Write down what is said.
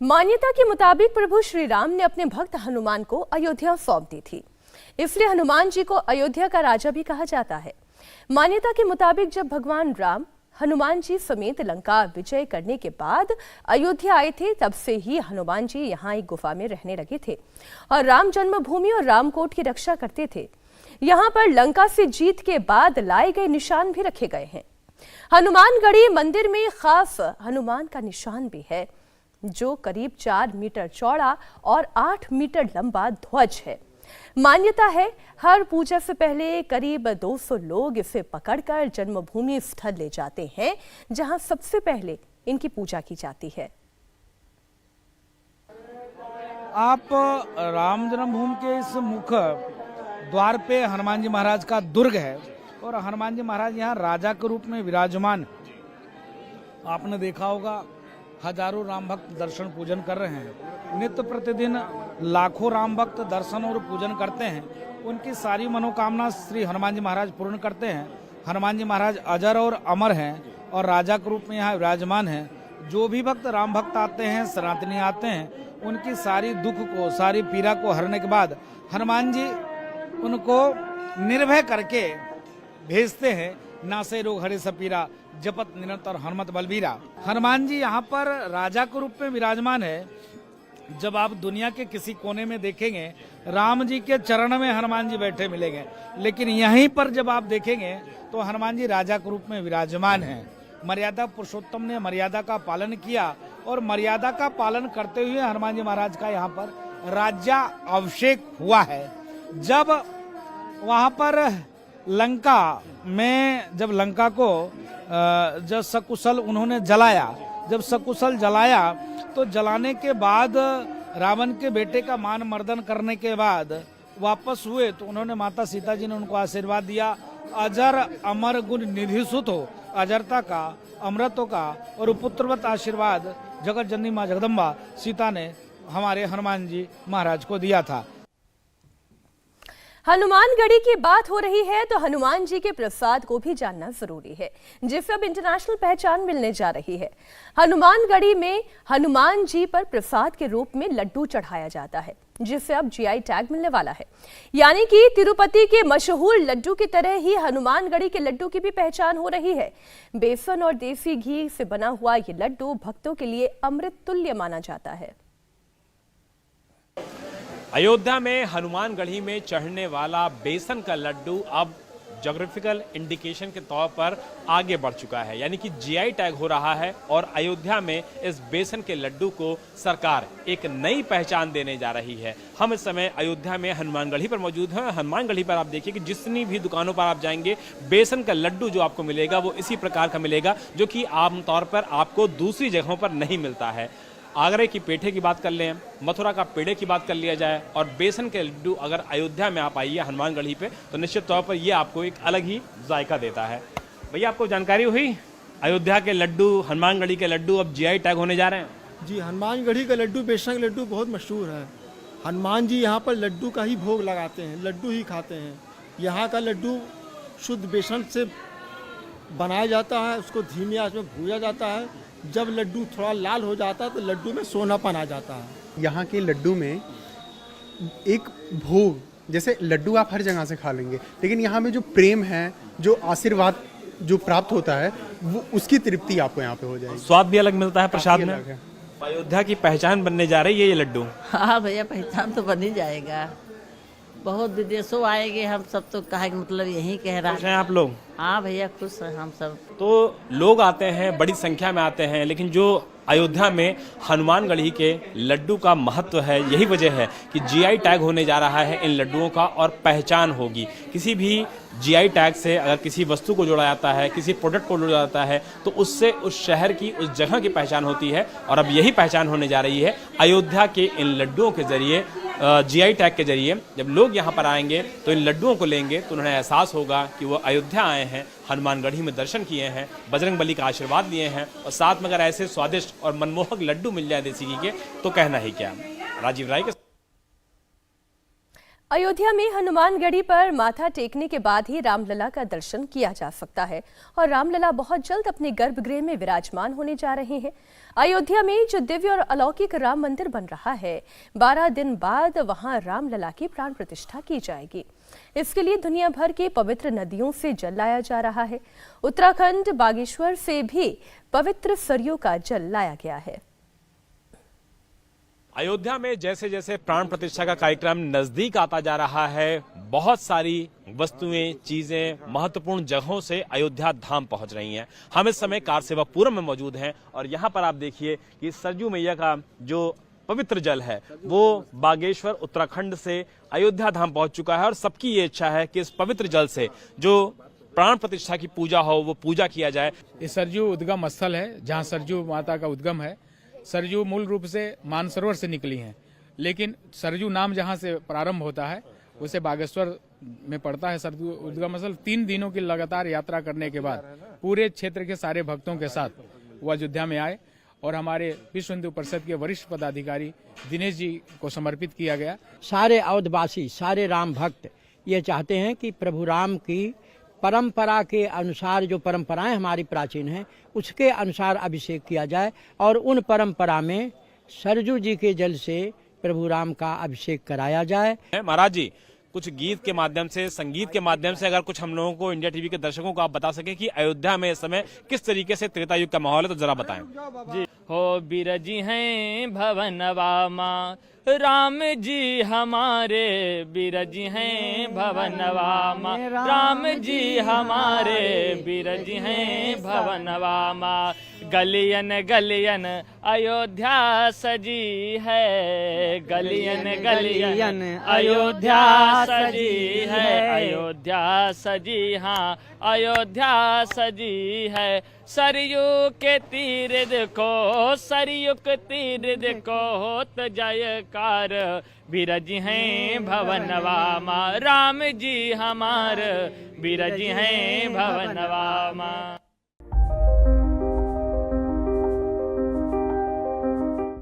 मान्यता के मुताबिक प्रभु श्री राम ने अपने भक्त हनुमान को अयोध्या सौंप दी थी, इसलिए हनुमान जी को अयोध्या का राजा भी कहा जाता है। मान्यता के मुताबिक जब भगवान राम हनुमान जी समेत लंका विजय करने के बाद अयोध्या आए थे, तब से ही हनुमान जी यहाँ एक गुफा में रहने लगे थे और राम जन्मभूमि और रामकोट की रक्षा करते थे। यहाँ पर लंका से जीत के बाद लाए गए निशान भी रखे गए हैं। हनुमानगढ़ी मंदिर में खास हनुमान का निशान भी है, जो करीब 4 मीटर चौड़ा और 8 मीटर लंबा ध्वज है। मान्यता है हर पूजा से पहले करीब 200 लोग इसे पकड़कर जन्मभूमि स्थल ले जाते हैं, जहां सबसे पहले इनकी पूजा की जाती है। आप राम जन्मभूमि के इस मुख्य द्वार पे हनुमान जी महाराज का दुर्ग है और हनुमान जी महाराज यहाँ राजा के रूप में विराजमान। आपने देखा होगा हजारों राम भक्त दर्शन पूजन कर रहे हैं। नित्य प्रतिदिन लाखों राम भक्त दर्शन और पूजन करते हैं। उनकी सारी मनोकामना श्री हनुमान जी महाराज पूर्ण करते हैं। हनुमान जी महाराज अजर और अमर हैं और राजा के रूप में यहाँ विराजमान हैं। जो भी भक्त राम भक्त आते हैं, सनातनी आते हैं, उनकी सारी दुख को, सारी पीड़ा को हरने के बाद हनुमान जी उनको निर्भय करके भेजते हैं। नासे रोग हरे सपीरा, जपत निरंतर हनुमत बलबीरा। हनुमान जी यहाँ पर राजा के रूप में विराजमान है। जब आप दुनिया के किसी कोने में देखेंगे, राम जी के चरण में हनुमान जी बैठे मिलेंगे, लेकिन यहीं पर जब आप देखेंगे तो हनुमान जी राजा के रूप में विराजमान हैं। मर्यादा पुरुषोत्तम ने मर्यादा का पालन किया और मर्यादा का पालन करते हुए हनुमान जी महाराज का यहाँ पर राज्याभिषेक हुआ है। जब वहाँ पर लंका में जब लंका को जब सकुशल उन्होंने जलाया, जब सकुशल जलाया तो जलाने के बाद रावण के बेटे का मान मर्दन करने के बाद वापस हुए तो उन्होंने माता सीता जी ने उनको आशीर्वाद दिया, अजर अमर गुण निधि सुत हो, अजरता का, अमृतों का और पुत्रवत आशीर्वाद जगत जननी माँ जगदम्बा सीता ने हमारे हनुमान जी महाराज को दिया था। हनुमानगढ़ी की बात हो रही है तो हनुमान जी के प्रसाद को भी जानना जरूरी है, जिसे अब इंटरनेशनल पहचान मिलने जा रही है। हनुमानगढ़ी में हनुमान जी पर प्रसाद के रूप में लड्डू चढ़ाया जाता है, जिसे अब जीआई टैग मिलने वाला है। यानी कि तिरुपति के मशहूर लड्डू की तरह ही हनुमानगढ़ी के लड्डू की भी पहचान हो रही है। बेसन और देसी घी से बना हुआ ये लड्डू भक्तों के लिए अमृत तुल्य माना जाता है। अयोध्या में हनुमानगढ़ी में चढ़ने वाला बेसन का लड्डू अब ज्योग्राफिकल इंडिकेशन के तौर पर आगे बढ़ चुका है, यानी कि जीआई टैग हो रहा है और अयोध्या में इस बेसन के लड्डू को सरकार एक नई पहचान देने जा रही है। हम इस समय अयोध्या में हनुमानगढ़ी पर मौजूद हैं। हनुमानगढ़ी पर आप देखिए कि जितनी भी दुकानों पर आप जाएंगे, बेसन का लड्डू जो आपको मिलेगा वो इसी प्रकार का मिलेगा, जो कि आमतौर पर आपको दूसरी जगहों पर नहीं मिलता है। आगरे की पेठे की बात कर लें, मथुरा का पेड़े की बात कर लिया जाए और बेसन के लड्डू अगर अयोध्या में आप आइए हनुमानगढ़ी पे तो निश्चित तौर पर ये आपको एक अलग ही जायका देता है। भैया आपको जानकारी हुई अयोध्या के लड्डू, हनुमानगढ़ी के लड्डू अब जीआई टैग होने जा रहे हैं? जी, हनुमानगढ़ी का लड्डू, बेसन का लड्डू बहुत मशहूर है। हनुमान जी यहाँ पर लड्डू का ही भोग लगाते हैं, लड्डू ही खाते हैं। यहाँ का लड्डू शुद्ध बेसन से बनाया जाता है, उसको धीमी आंच में भूजा जाता है। जब लड्डू थोड़ा लाल हो जाता है तो लड्डू में सोनापन आ जाता है। यहाँ के लड्डू में एक भोग, जैसे लड्डू आप हर जगह से खा लेंगे, लेकिन यहाँ में जो प्रेम है, जो आशीर्वाद जो प्राप्त होता है, वो उसकी तृप्ति आपको यहाँ पे हो जाएगी। स्वाद भी अलग मिलता है प्रसाद में। अयोध्या की पहचान बनने जा रही है ये लड्डू। हाँ भैया, पहचान तो बन ही जाएगा। बहुत विदेशों आएंगे, हम सब तो कहा मतलब यही कह रहा है। आप लोग? हाँ भैया, खुश हैं हम सब। तो लोग आते हैं, बड़ी संख्या में आते हैं, लेकिन जो अयोध्या में हनुमानगढ़ी के लड्डू का महत्व है, यही वजह है कि जीआई टैग होने जा रहा है इन लड्डुओं का और पहचान होगी। किसी भी जीआई टैग से अगर किसी वस्तु को जोड़ा जाता है, किसी प्रोडक्ट को जोड़ा जाता है, तो उससे उस शहर की, उस जगह की पहचान होती है और अब यही पहचान होने जा रही है अयोध्या के इन लड्डुओं के जरिए। जीआई टैग के जरिए जब लोग यहाँ पर आएंगे तो इन लड्डुओं को लेंगे तो उन्हें एहसास होगा कि वो अयोध्या आए हैं, हनुमानगढ़ी में दर्शन किए हैं, बजरंगबली का आशीर्वाद लिए हैं और साथ में अगर ऐसे स्वादिष्ट और मनमोहक लड्डू मिल जाए देसी घी के तो कहना ही क्या। राजीव राय के अयोध्या में हनुमानगढ़ी पर माथा टेकने के बाद ही रामलला का दर्शन किया जा सकता है और रामलला बहुत जल्द अपने गर्भगृह में विराजमान होने जा रहे हैं। अयोध्या में जो दिव्य और अलौकिक राम मंदिर बन रहा है, 12 दिन बाद वहां रामलला की प्राण प्रतिष्ठा की जाएगी। इसके लिए दुनिया भर की पवित्र नदियों से जल लाया जा रहा है। उत्तराखंड बागेश्वर से भी पवित्र सरयू का जल लाया गया है। अयोध्या में जैसे जैसे प्राण प्रतिष्ठा का कार्यक्रम नजदीक आता जा रहा है, बहुत सारी वस्तुएं, चीजें महत्वपूर्ण जगहों से अयोध्या धाम पहुंच रही हैं। हम इस समय कारसेवकपुरम में मौजूद हैं और यहां पर आप देखिए कि सरयू मैया का जो पवित्र जल है वो बागेश्वर उत्तराखंड से अयोध्या धाम पहुंच चुका है और सबकी ये इच्छा है कि इस पवित्र जल से जो प्राण प्रतिष्ठा की पूजा हो वो पूजा किया जाए। ये सरयू उद्गम स्थल है जहाँ सरयू माता का उद्गम है। सरयू मूल रूप से मानसरोवर से निकली हैं, लेकिन सरयू नाम जहाँ से प्रारंभ होता है उसे बागेश्वर में पड़ता है। सरयू उद्गम स्थल 3 दिनों की लगातार यात्रा करने के बाद पूरे क्षेत्र के सारे भक्तों के साथ वो अयोध्या में आए और हमारे विश्व हिंदू परिषद के वरिष्ठ पदाधिकारी दिनेश जी को समर्पित किया गया। सारे अवधवासी, सारे राम भक्त ये चाहते हैं कि प्रभु राम की परंपरा के अनुसार, जो परंपराएं हमारी प्राचीन हैं उसके अनुसार अभिषेक किया जाए और उन परंपरा में सरयू जी के जल से प्रभु राम का अभिषेक कराया जाए। महाराज जी, कुछ गीत के माध्यम से, संगीत के माध्यम से अगर कुछ हम लोगों को, इंडिया टीवी के दर्शकों को आप बता सके कि अयोध्या में इस समय किस तरीके से त्रेता युग का माहौल है, तो जरा बताएं। जी हो बिरजी हैं भवनवा माँ, राम जी हमारे बिरजी हैं भवनवा माँ, राम जी हमारे बिरजी हैं भवनवा माँ। गलियन गलियन अयोध्या सजी है, गलियन गलियन अयोध्या सजी है, अयोध्या सजी, हाँ अयोध्या सजी है। सरयू के तीर देखो, सरयू के तीर देखो, होत जयकार, बिरज हैं भवनवा माँ, राम जी हमार बिरज हैं भवनवा माँ।